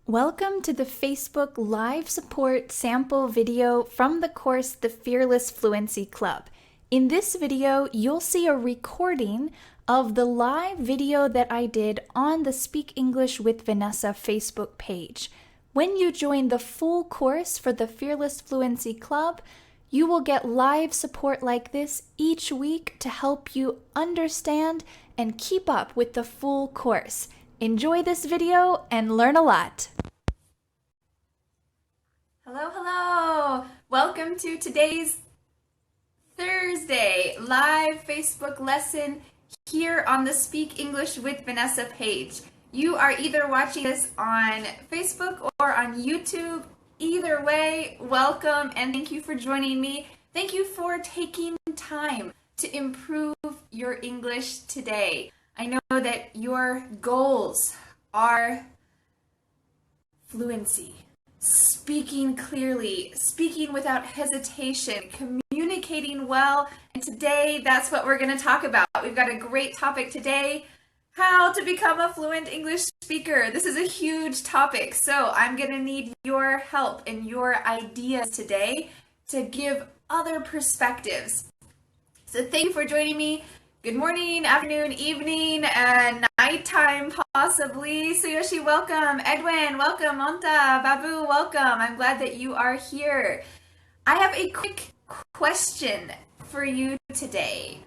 Welcome to the Facebook Live Support sample video from the course The Fearless Fluency Club. In this video, you'll see a recording of the live video that I did on the Speak English with Vanessa Facebook page. When you join the full course for the Fearless Fluency Club, you will get live support like this each week to help you understand and keep up with the full course. Enjoy this video and learn a lot. Hello. Welcome to today's Thursday live Facebook lesson here on the Speak English with Vanessa page. You are either watching this on Facebook or on YouTube. Either way, welcome and thank you for joining me. Thank you for taking time to improve your English today. I know that your goals are fluency, speaking clearly, speaking without hesitation, communicating well, and today that's what we're going to talk about. We've got a great topic today, how to become a fluent English speaker. This is a huge topic, so I'm going to need your help and your ideas today to give other perspectives. So thank you for joining me. Good morning, afternoon, evening, and nighttime possibly. Suyoshi, welcome. Edwin, welcome. Monta, Babu, welcome. I'm glad that you are here. I have a quick question for you today.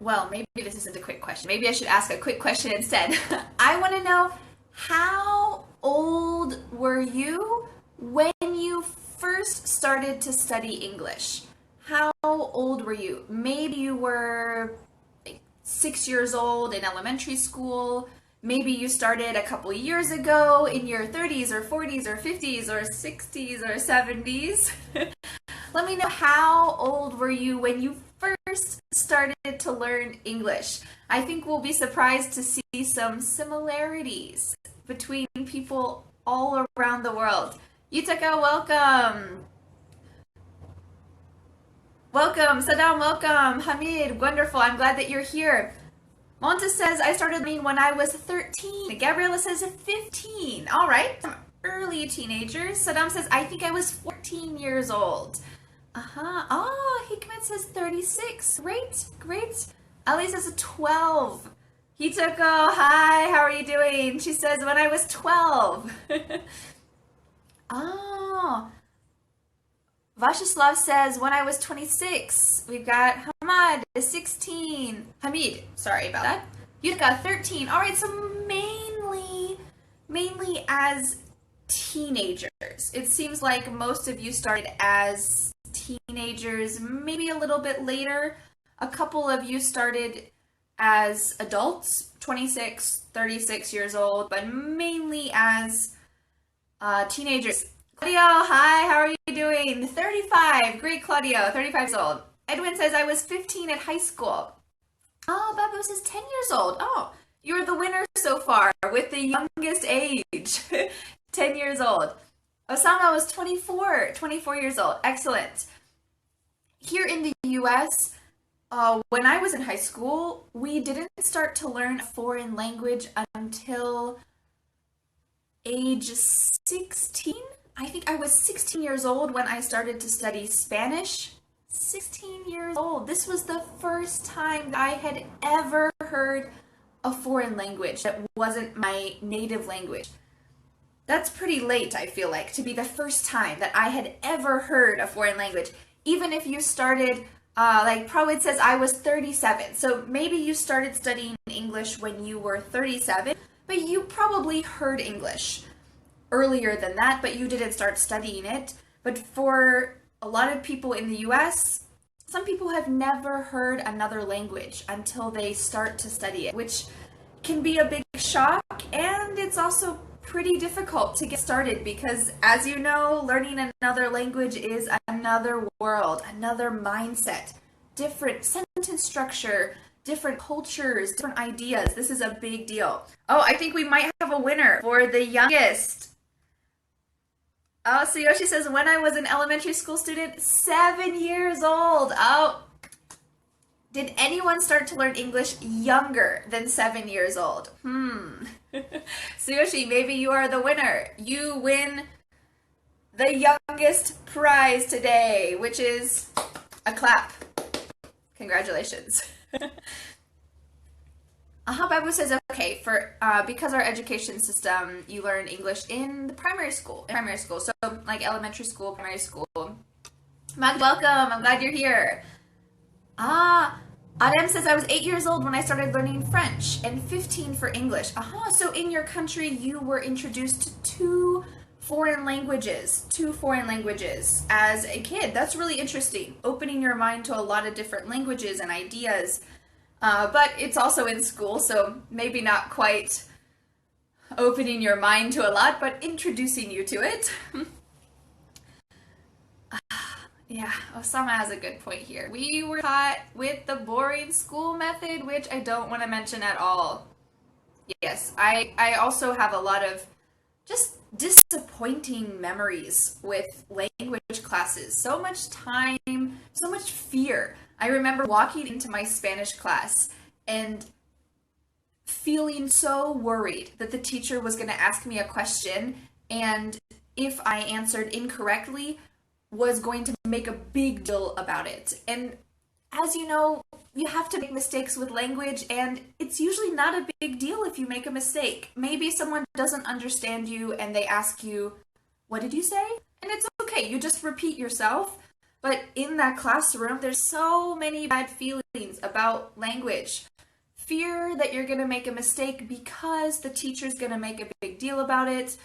Well, maybe this isn't a quick question. Maybe I should ask a quick question instead. I want to know, how old were you when you first started to study English? How old were you? Maybe you were like 6 years old in elementary school. Maybe you started a couple years ago in your 30s or 40s or 50s or 60s or 70s. Let me know, how old were you when you first started to learn English? I think we'll be surprised to see some similarities between people all around the world. Yutaka, welcome. Welcome. Saddam, welcome. Hamid, wonderful. I'm glad that you're here. Monta says, I started learning when I was 13. Gabriela says 15. All right. Some early teenagers. Saddam says, I think I was 14 years old. Oh, Hikmet says 36. Great. Ali says 12. Hitoko, hi, how are you doing? She says, when I was 12. Oh. Vashislav says, when I was 26. We've got Hamad, 16. Hamid, sorry about that. You've got 13. All right, so mainly as teenagers. It seems like most of you started as teenagers, maybe a little bit later. A couple of you started as adults, 26, 36 years old, but mainly as teenagers. Claudio, hi, how are you doing? 35, great Claudio, 35 years old. Edwin says, I was 15 at high school. Oh, Babu says 10 years old. Oh, you're the winner so far with the youngest age, 10 years old. Osama was 24 years old. Excellent. Here in the US, when I was in high school, we didn't start to learn a foreign language until age 16. I think I was 16 years old when I started to study Spanish. 16 years old. This was the first time that I had ever heard a foreign language that wasn't my native language. That's pretty late, I feel like, to be the first time that I had ever heard a foreign language. Even if you started, like Prawid says, I was 37. So maybe you started studying English when you were 37, but you probably heard English earlier than that, but you didn't start studying it. But for a lot of people in the US, some people have never heard another language until they start to study it, which can be a big shock, and it's also pretty difficult to get started because, as you know, learning another language is another world, another mindset, different sentence structure, different cultures, different ideas. This is a big deal. Oh, I think we might have a winner for the youngest. Oh, so Yoshi says, when I was an elementary school student, 7 years old. Oh, Did anyone start to learn English younger than 7 years old? Tsuyoshi, maybe you are the winner. You win the youngest prize today, which is a clap. Congratulations. Babu says, okay, because our education system, you learn English in the primary school, so like elementary school, primary school. Mag, welcome. I'm glad you're here. Adem says, I was 8 years old when I started learning French and 15 for English. So in your country, you were introduced to two foreign languages as a kid. That's really interesting. Opening your mind to a lot of different languages and ideas. But it's also in school, so maybe not quite opening your mind to a lot, but introducing you to it. Yeah, Osama has a good point here. We were taught with the boring school method, which I don't want to mention at all. Yes, I also have a lot of just disappointing memories with language classes. So much time, so much fear. I remember walking into my Spanish class and feeling so worried that the teacher was going to ask me a question, and if I answered incorrectly, was going to make a big deal about it. And as you know, you have to make mistakes with language, and it's usually not a big deal if you make a mistake. Maybe someone doesn't understand you and they ask you, what did you say? And it's okay, you just repeat yourself. But in that classroom, there's so many bad feelings about language. Fear that you're gonna make a mistake because the teacher's gonna make a big deal about it.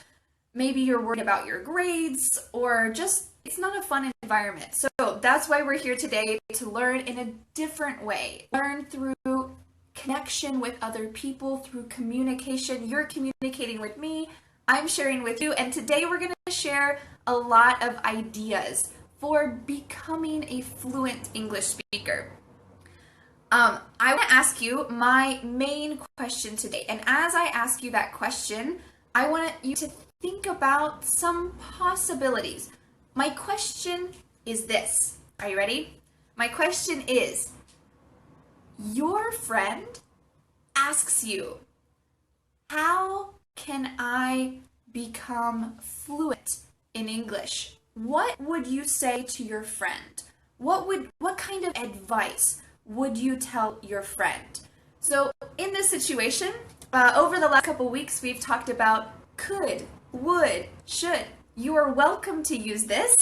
Maybe you're worried about your grades, or just it's not a fun environment. So that's why we're here today, to learn in a different way. Learn through connection with other people, through communication. You're communicating with me, I'm sharing with you, and today we're going to share a lot of ideas for becoming a fluent English speaker. I want to ask you my main question today, and as I ask you that question, I want you to think about some possibilities. My question is this. Are you ready? My question is, your friend asks you, how can I become fluent in English? What would you say to your friend? What kind of advice would you tell your friend? So in this situation, over the last couple weeks, we've talked about could, would, should. You are welcome to use this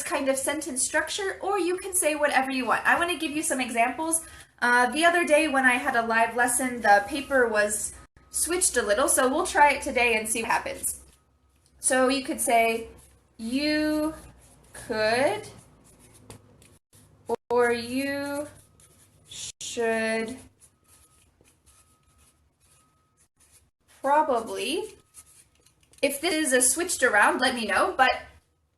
kind of sentence structure, or you can say whatever you want. I want to give you some examples. The other day when I had a live lesson, the paper was switched a little, so we'll try it today and see what happens. So you could say, you could, or you should probably. If this is switched around, let me know, but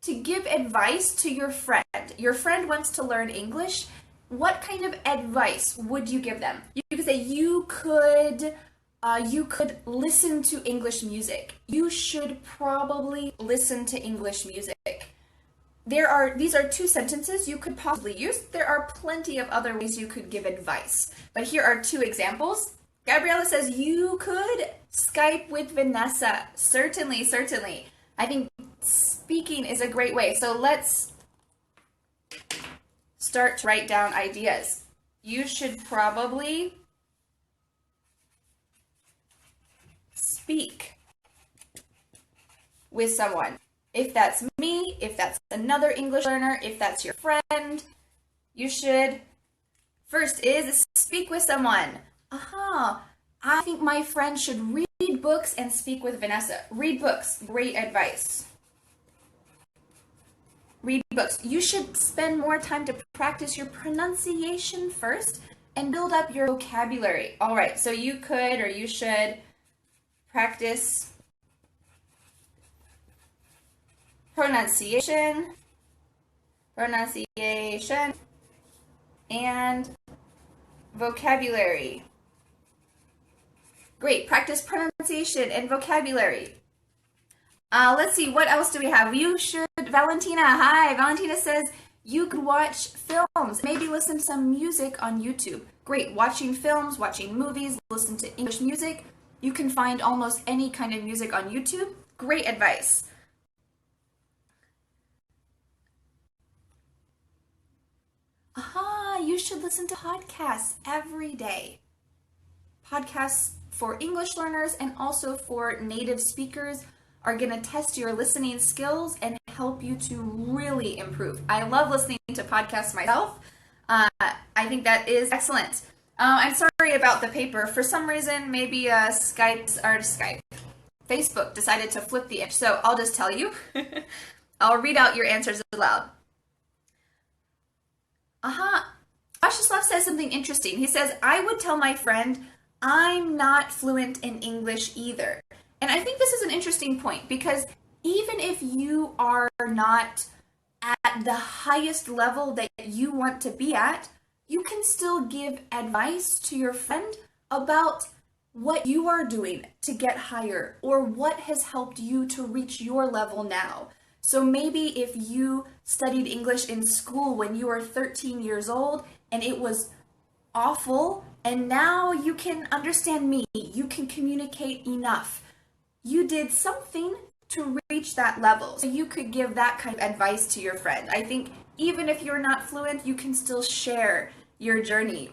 to give advice to your friend wants to learn English, what kind of advice would you give them? You could say, you could listen to English music. You should probably listen to English music. These are two sentences you could possibly use. There are plenty of other ways you could give advice, but here are two examples. Gabriella says, you could Skype with Vanessa. Certainly, certainly. I think speaking is a great way. So let's start to write down ideas. You should probably speak with someone. If that's me, if that's another English learner, if that's your friend, you should, first is speak with someone. I think my friend should read books and speak with Vanessa. Read books, great advice. Read books. You should spend more time to practice your pronunciation first and build up your vocabulary. All right, so you could or you should practice pronunciation, and vocabulary. Great, practice pronunciation and vocabulary. Let's see, what else do we have? You should, Valentina, hi. Valentina says, You could watch films, maybe listen to some music on YouTube. Great, watching films, watching movies, listen to English music. You can find almost any kind of music on YouTube. Great advice. Aha, you should listen to podcasts every day. Podcasts for English learners and also for native speakers are going to test your listening skills and help you to really improve. I love listening to podcasts myself. I think that is excellent. I'm sorry about the paper. For some reason, maybe Facebook decided to flip the image. So I'll just tell you. I'll read out your answers aloud. Ashislav says something interesting. He says, I would tell my friend, I'm not fluent in English either. And I think this is an interesting point because even if you are not at the highest level that you want to be at, you can still give advice to your friend about what you are doing to get higher or what has helped you to reach your level now. So maybe if you studied English in school when you were 13 years old and it was awful, and now you can understand me, you can communicate enough. You did something to reach that level. So you could give that kind of advice to your friend. I think even if you're not fluent, you can still share your journey.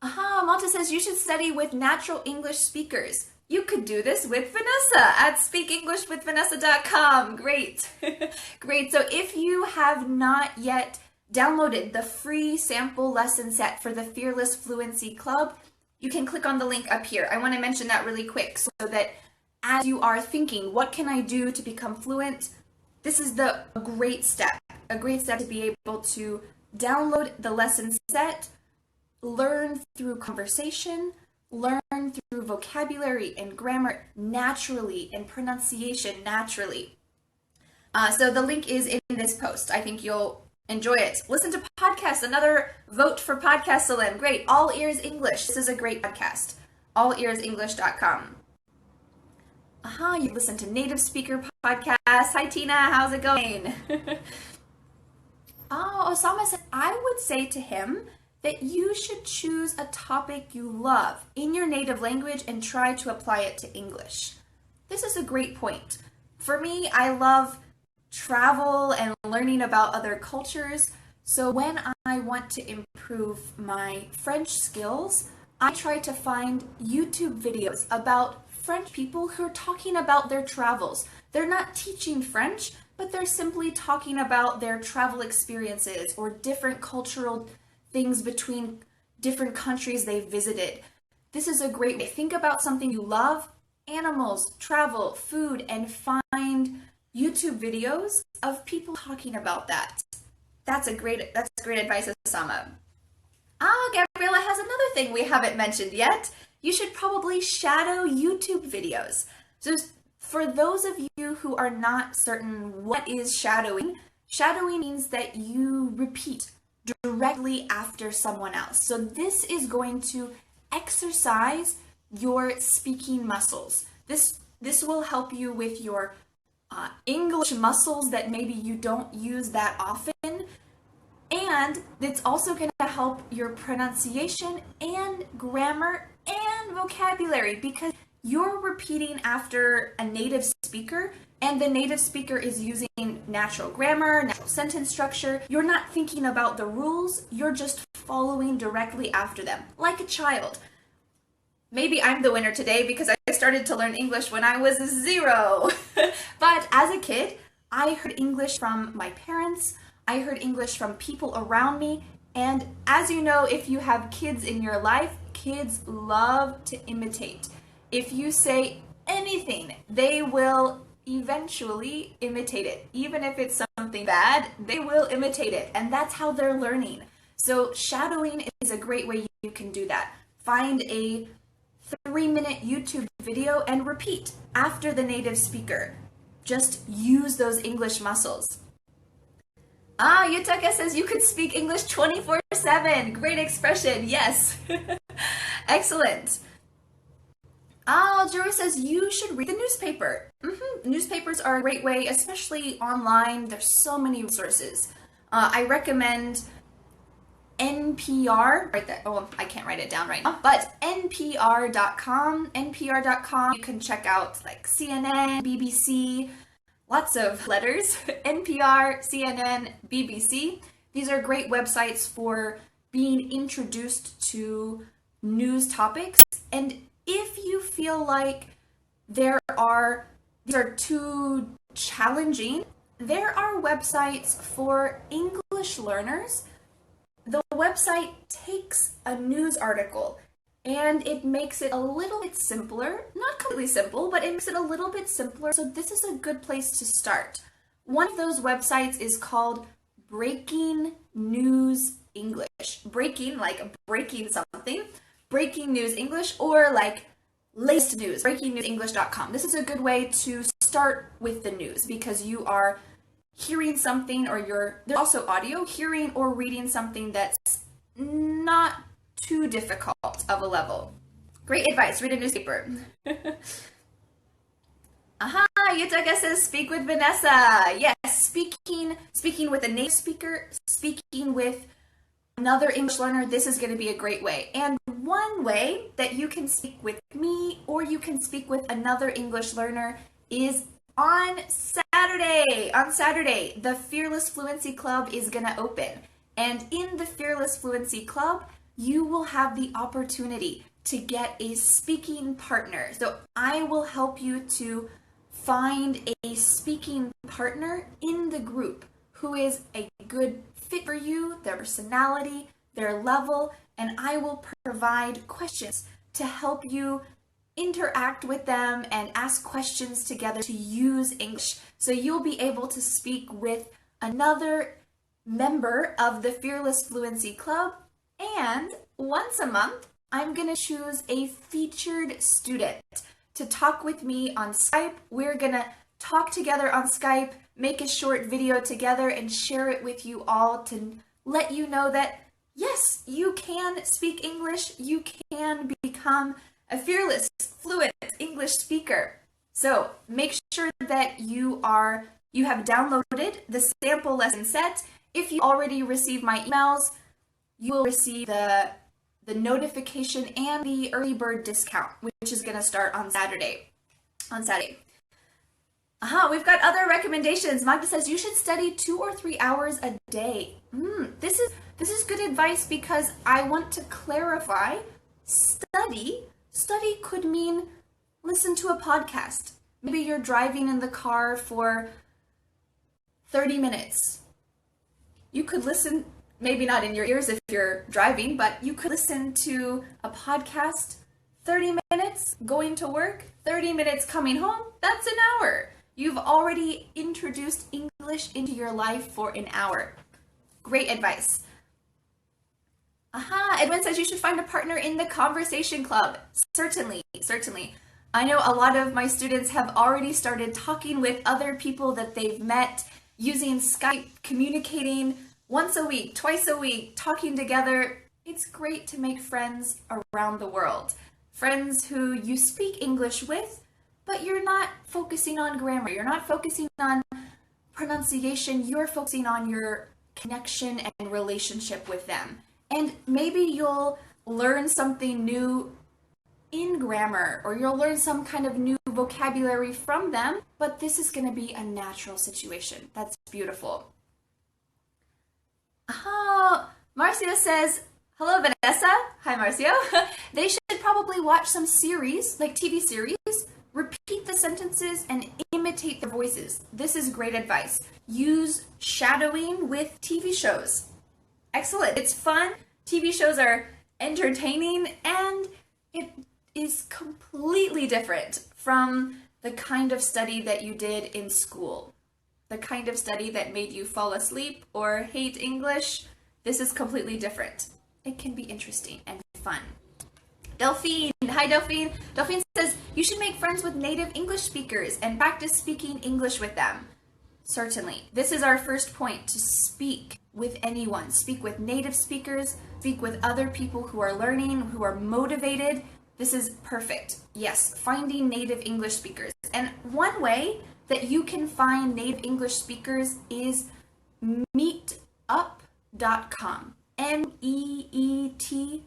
Malta says you should study with natural English speakers. You could do this with Vanessa at speakenglishwithvanessa.com. Great. Great. So if you have not yet downloaded the free sample lesson set for the Fearless Fluency Club, you can click on the link up here. I want to mention that really quick so that as you are thinking, what can I do to become fluent? This is a great step to be able to download the lesson set, learn through conversation, learn through vocabulary and grammar naturally and pronunciation naturally. So the link is in this post. I think you'll enjoy it. Listen to podcasts. Another vote for Podcast Salim. Great. All Ears English. This is a great podcast. allearsenglish.com. You listen to native speaker podcasts. Hi, Tina. How's it going? Osama said, I would say to him that you should choose a topic you love in your native language and try to apply it to English. This is a great point. For me, I love travel and learning about other cultures. So when I want to improve my French skills, I try to find YouTube videos about French people who are talking about their travels. They're not teaching French, but they're simply talking about their travel experiences or different cultural things between different countries they've visited. This is a great way. Think about something you love, animals, travel, food, and find YouTube videos of people talking about that. That's great advice, Osama. Gabriella has another thing we haven't mentioned yet. You should probably shadow YouTube videos. So for those of you who are not certain what is shadowing, shadowing means that you repeat directly after someone else. So this is going to exercise your speaking muscles. This will help you with your English muscles that maybe you don't use that often. And it's also going to help your pronunciation and grammar and vocabulary because you're repeating after a native speaker and the native speaker is using natural grammar, natural sentence structure. You're not thinking about the rules, you're just following directly after them, like a child. Maybe I'm the winner today because I started to learn English when I was 0. But as a kid, I heard English from my parents, I heard English from people around me, and as you know, if you have kids in your life, kids love to imitate. If you say anything, they will eventually imitate it. Even if it's something bad, they will imitate it, and that's how they're learning. So shadowing is a great way you can do that. Find a 3-minute YouTube video and repeat after the native speaker. Just use those English muscles. Yutaka says you could speak English 24/7. Great expression, yes. Excellent. Joey says you should read the newspaper. Newspapers are a great way, especially online. There's so many resources. I recommend NPR, right there. Oh, I can't write it down right now, but NPR.com. NPR.com. You can check out like CNN, BBC, lots of letters. NPR, CNN, BBC. These are great websites for being introduced to news topics. And if you feel like these are too challenging, there are websites for English learners. The website takes a news article and it makes it a little bit simpler, not completely simple, but it makes it a little bit simpler. So this is a good place to start. One of those websites is called Breaking News English. Breaking, like breaking something. Breaking News English, or like latest news, breakingnewsenglish.com. This is a good way to start with the news because you are hearing something, or there's also audio, hearing or reading something that's not too difficult of a level. Great advice, read a newspaper. Yutaka says speak with Vanessa. Yes, speaking with a native speaker, speaking with another English learner, this is going to be a great way. And one way that you can speak with me or you can speak with another English learner is on Saturday. On Saturday, the Fearless Fluency Club is going to open. And in the Fearless Fluency Club, you will have the opportunity to get a speaking partner. So I will help you to find a speaking partner in the group who is a good fit for you, their personality, their level, and I will provide questions to help you interact with them and ask questions together to use English. So you'll be able to speak with another member of the Fearless Fluency Club, and once a month, I'm going to choose a featured student to talk with me on Skype. We're going to talk together on Skype, make a short video together, and share it with you all to let you know that, yes, you can speak English. You can become a fearless, fluent English speaker. So make sure that you have downloaded the sample lesson set. If you already received my emails, you will receive the notification and the early bird discount, which is going to start on Saturday. We've got other recommendations. Magda says you should study 2 or 3 hours a day. This is good advice because I want to clarify. Study could mean listen to a podcast. Maybe you're driving in the car for 30 minutes. You could listen, maybe not in your ears if you're driving, but you could listen to a podcast 30 minutes going to work, 30 minutes coming home. That's an hour. You've already introduced English into your life for an hour. Great advice. Edwin says you should find a partner in the conversation club. Certainly. I know a lot of my students have already started talking with other people that they've met using Skype, communicating once a week, twice a week, talking together. It's great to make friends around the world. Friends who you speak English with, but you're not focusing on grammar. You're not focusing on pronunciation. You're focusing on your connection and relationship with them. And maybe you'll learn something new in grammar, or you'll learn some kind of new vocabulary from them, but this is going to be a natural situation. That's beautiful. Marcio says, hello, Vanessa. Hi, Marcio. They should probably watch some series, like TV series, repeat the sentences and imitate their voices. This is great advice. Use shadowing with TV shows. Excellent. It's fun. TV shows are entertaining, and it is completely different from the kind of study that you did in school. The kind of study that made you fall asleep or hate English. This is completely different. It can be interesting and fun. Delphine. Hi, Delphine. Delphine says you should make friends with native English speakers and practice speaking English with them. Certainly. This is our first point, to speak with anyone. Speak with native speakers, speak with other people who are learning, who are motivated. This is perfect. Yes, finding native English speakers. And one way that you can find native English speakers is meetup.com. MEETUP,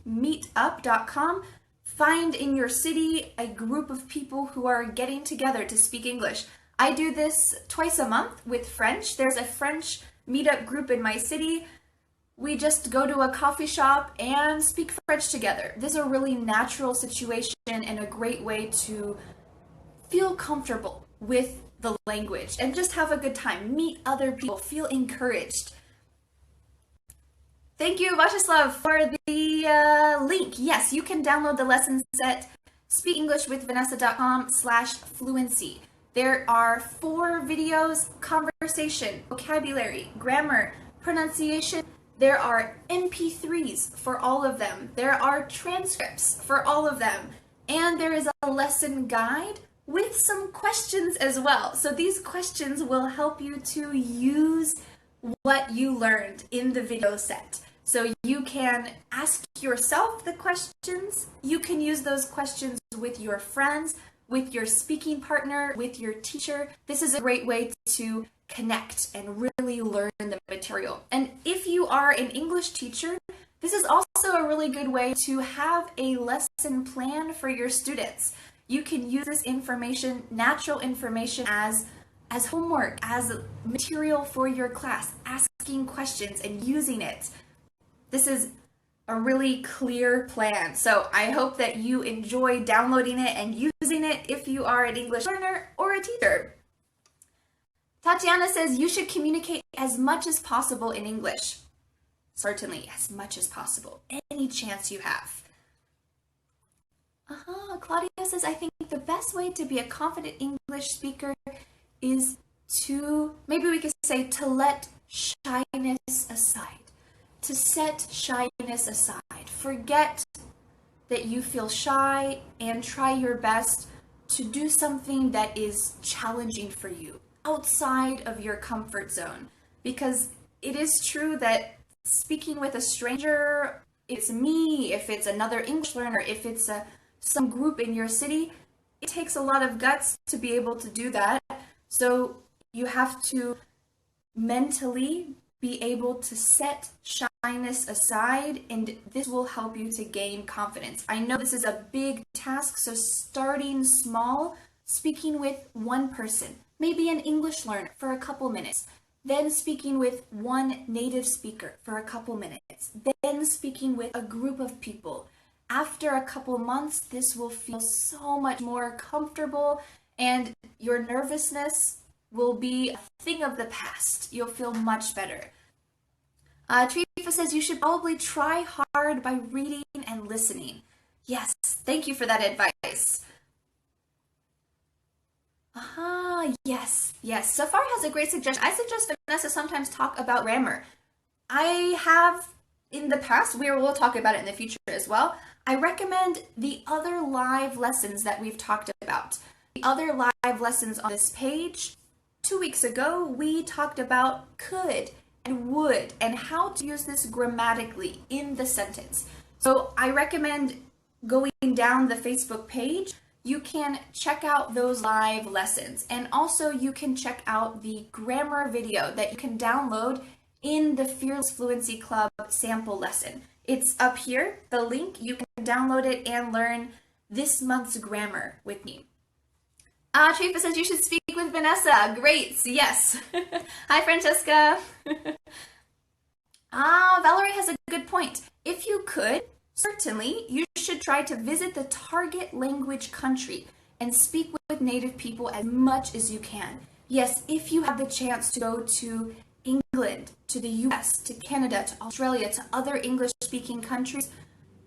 meetup.com. Find in your city a group of people who are getting together to speak English. I do this twice a month with French. There's a French meetup group in my city. We just go to a coffee shop and speak French together. This is a really natural situation and a great way to feel comfortable with the language and just have a good time. Meet other people, feel encouraged. Thank you, Vashislav, for the link. Yes, you can download the lesson set, speakenglishwithvanessa.com/fluency. There are 4 videos: conversation, vocabulary, grammar, pronunciation. There are MP3s for all of them. There are transcripts for all of them. And there is a lesson guide with some questions as well. So these questions will help you to use what you learned in the video set. So you can ask yourself the questions. You can use those questions with your friends, with your speaking partner, with your teacher. This is a great way to connect and really learn the material. And if you are an English teacher, this is also a really good way to have a lesson plan for your students. You can use this information, natural information, as homework, as material for your class, asking questions and using it. This is a really clear plan. So I hope that you enjoy downloading it and using it if you are an English learner or a teacher. Tatiana says you should communicate as much as possible in English. Certainly, as much as possible. Any chance you have. Claudia says, I think the best way to be a confident English speaker is to, maybe we could say, to let shyness aside. To set shyness aside. Forget that you feel shy and try your best to do something that is challenging for you, outside of your comfort zone. Because it is true that speaking with a stranger, if it's me, if it's another English learner, if it's some group in your city, it takes a lot of guts to be able to do that. So you have to mentally be able to set shyness aside, and this will help you to gain confidence. I know this is a big task, so starting small, speaking with one person, maybe an English learner for a couple minutes, then speaking with one native speaker for a couple minutes, then speaking with a group of people. After a couple months, this will feel so much more comfortable and your nervousness will be a thing of the past. You'll feel much better. Trifa says you should probably try hard by reading and listening. Yes, thank you for that advice. Yes. Safar has a great suggestion. I suggest Vanessa sometimes talk about grammar. I have in the past, we'll talk about it in the future as well. I recommend the other live lessons that we've talked about. The other live lessons on this page. 2 weeks ago, we talked about could and would and how to use this grammatically in the sentence. So I recommend going down the Facebook page. You can check out those live lessons, and also you can check out the grammar video that you can download in the Fearless Fluency Club sample lesson. It's up here, the link. You can download it and learn this month's grammar with me. Trifa says you should speak with Vanessa. Great, yes. Hi, Francesca. Valerie has a good point. If you could, certainly, you should try to visit the target language country and speak with native people as much as you can. Yes, if you have the chance to go to England, to the US, to Canada, to Australia, to other English-speaking countries,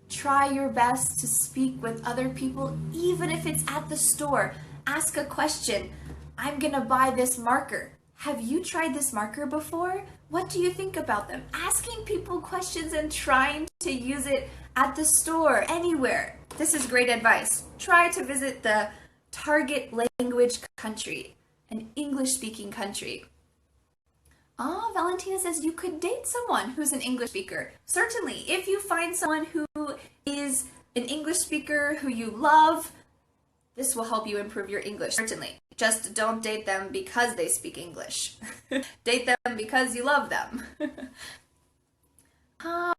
try your best to speak with other people, even if it's at the store. Ask a question. I'm gonna buy this marker. Have you tried this marker before? What do you think about them? Asking people questions and trying to use it at the store, anywhere. This is great advice. Try to visit the target language country, an English-speaking country. Valentina says you could date someone who's an English speaker. Certainly, if you find someone who is an English speaker who you love, this will help you improve your English, certainly. Just don't date them because they speak English. Date them because you love them.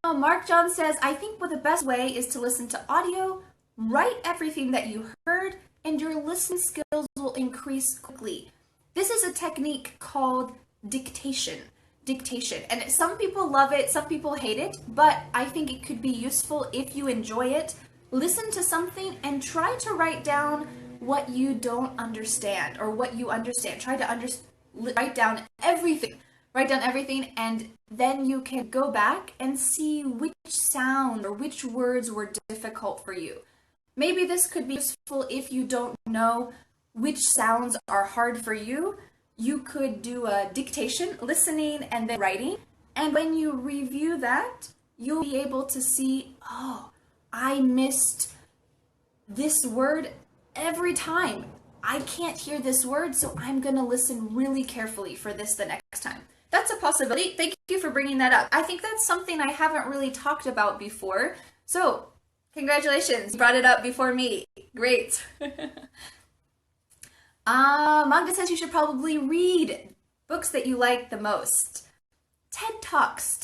Mark John says, I think the best way is to listen to audio, write everything that you heard, and your listening skills will increase quickly. This is a technique called dictation. And some people love it, some people hate it, but I think it could be useful if you enjoy it. Listen to something and try to write down what you don't understand or what you understand. Try to write down everything. Write down everything, and then you can go back and see which sound or which words were difficult for you. Maybe this could be useful if you don't know which sounds are hard for you. You could do a dictation, listening, and then writing. And when you review that, you'll be able to see, oh, I missed this word every time. I can't hear this word, so I'm going to listen really carefully for this the next time. That's a possibility. Thank you for bringing that up. I think that's something I haven't really talked about before. So, congratulations. You brought it up before me. Great. Magda says you should probably read books that you like the most. TED Talks.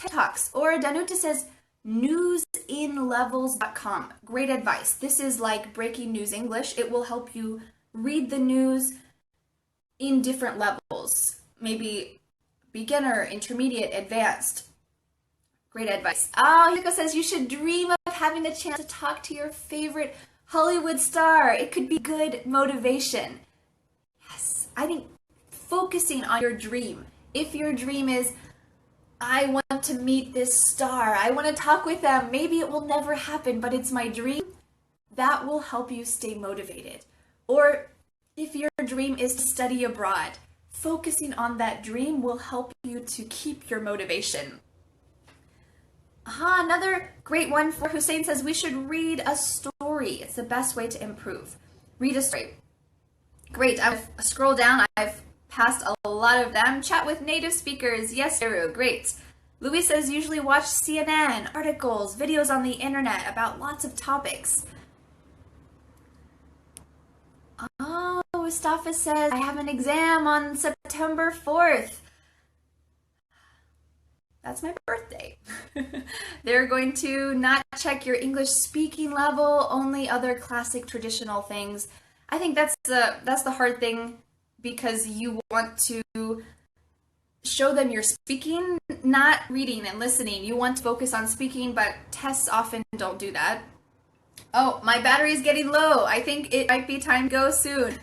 Or Danuta says newsinlevels.com. Great advice. This is like breaking news English. It will help you read the news in different levels. Maybe beginner, intermediate, advanced. Great advice. Yuko says you should dream of having the chance to talk to your favorite Hollywood star. It could be good motivation. Yes, I think focusing on your dream. If your dream is, I want to meet this star, I want to talk with them, maybe it will never happen, but it's my dream, that will help you stay motivated. Or if your dream is to study abroad, focusing on that dream will help you to keep your motivation. Another great one for Hussein says we should read a story. It's the best way to improve. Read a story. Great. I've scrolled down. I've passed a lot of them. Chat with native speakers. Yes, Eru. Great. Louis says usually watch CNN, articles, videos on the internet about lots of topics. Mustafa says, I have an exam on September 4th. That's my birthday. They're going to not check your English speaking level, only other classic traditional things. I think that's the hard thing because you want to show them you're speaking, not reading and listening. You want to focus on speaking, but tests often don't do that. Oh, my battery is getting low. I think it might be time to go soon.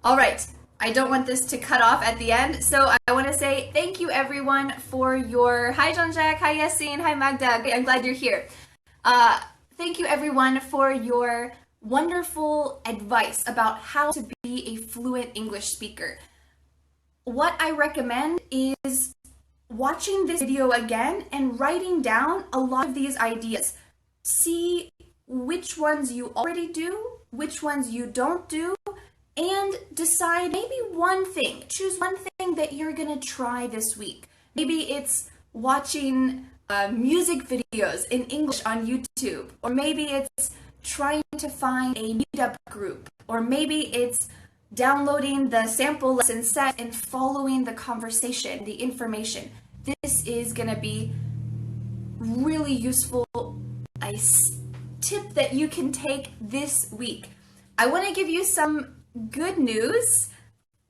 All right. I don't want this to cut off at the end, so I want to say thank you everyone for your, hi Jean-Jacques, hi Yassine, hi Magda, I'm glad you're here. Thank you everyone for your wonderful advice about how to be a fluent English speaker. What I recommend is watching this video again and writing down a lot of these ideas. See which ones you already do, which ones you don't do, and decide maybe one thing. Choose one thing that you're gonna try this week. Maybe it's watching music videos in English on YouTube, or maybe it's trying to find a meetup group, or maybe it's downloading the sample lesson set and following the conversation, the information. This is gonna be really useful, a tip that you can take this week. I want to give you some good news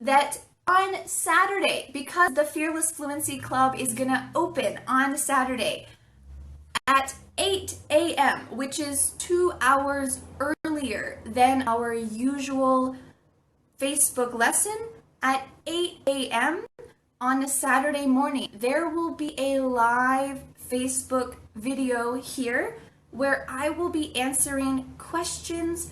that on Saturday, because the Fearless Fluency Club is going to open on Saturday at 8 a.m., which is 2 hours earlier than our usual Facebook lesson, at 8 a.m. on a Saturday morning, there will be a live Facebook video here where I will be answering questions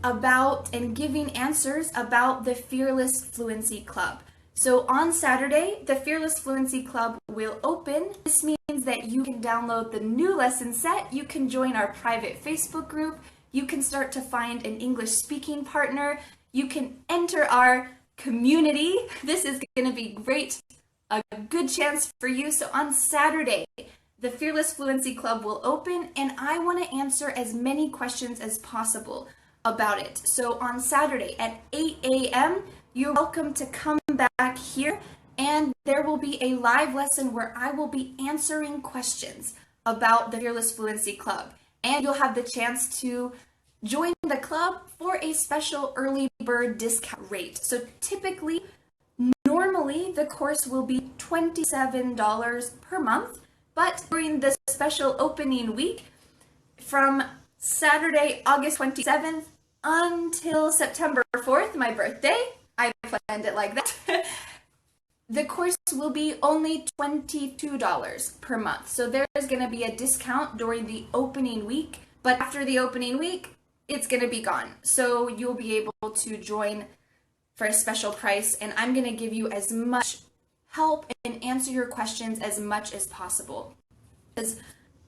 about and giving answers about the Fearless Fluency Club. So on Saturday, the Fearless Fluency Club will open. This means that you can download the new lesson set, you can join our private Facebook group, you can start to find an English speaking partner, you can enter our community. This is going to be great, a good chance for you. So on Saturday, the Fearless Fluency Club will open, and I want to answer as many questions as possible about it. So on Saturday at 8 a.m., you're welcome to come back here, and there will be a live lesson where I will be answering questions about the Fearless Fluency Club. And you'll have the chance to join the club for a special early bird discount rate. So typically, normally the course will be $27 per month, but during the special opening week, from Saturday, August 27th until September 4th, my birthday, I planned it like that, the course will be only $22 per month. So there's going to be a discount during the opening week, but after the opening week, it's going to be gone. So you'll be able to join for a special price, and I'm going to give you as much help and answer your questions as much as possible. Because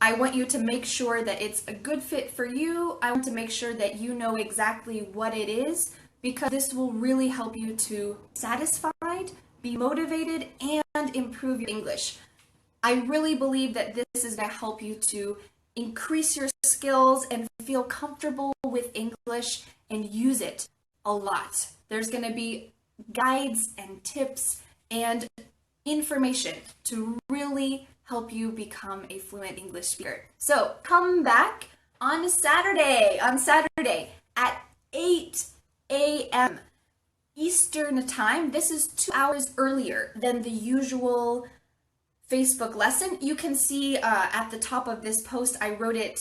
I want you to make sure that it's a good fit for you. I want to make sure that you know exactly what it is, because this will really help you to satisfied, be motivated, and improve your English. I really believe that this is going to help you to increase your skills and feel comfortable with English and use it a lot. There's going to be guides and tips and information to really help you become a fluent English speaker. So come back on Saturday at 8 a.m. Eastern time. This is 2 hours earlier than the usual Facebook lesson. You can see at the top of this post, I wrote it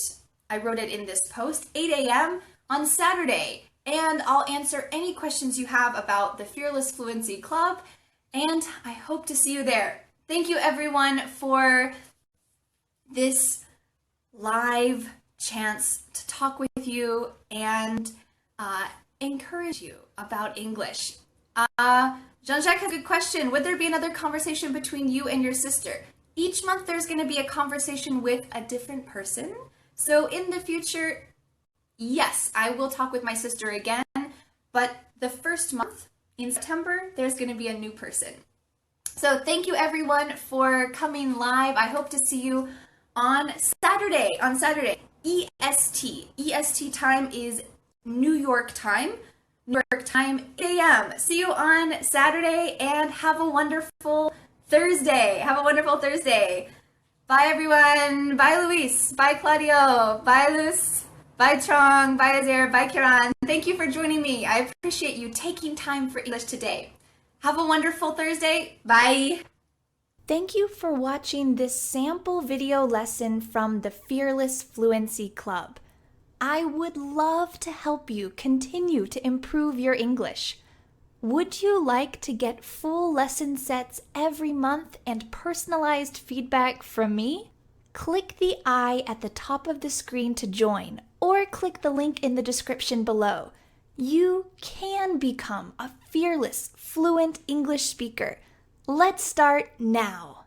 in this post, 8 a.m. on Saturday. And I'll answer any questions you have about the Fearless Fluency Club, and I hope to see you there. Thank you everyone for this live chance to talk with you and encourage you about English. Jean-Jacques has a good question. Would there be another conversation between you and your sister? Each month there's going to be a conversation with a different person. So in the future, yes, I will talk with my sister again, but the first month in September, there's going to be a new person. So thank you everyone for coming live. I hope to see you on Saturday. EST. EST time is New York time. 8 a.m. See you on Saturday, and have a wonderful Thursday. Bye everyone. Bye Luis. Bye Claudio. Bye Luz. Bye Trong. Bye Azir. Bye Kiran. Thank you for joining me. I appreciate you taking time for English today. Have a wonderful Thursday. Bye. Thank you for watching this sample video lesson from the Fearless Fluency Club. I would love to help you continue to improve your English. Would you like to get full lesson sets every month and personalized feedback from me? Click the I at the top of the screen to join, or click the link in the description below. You can become a fearless, fluent English speaker. Let's start now.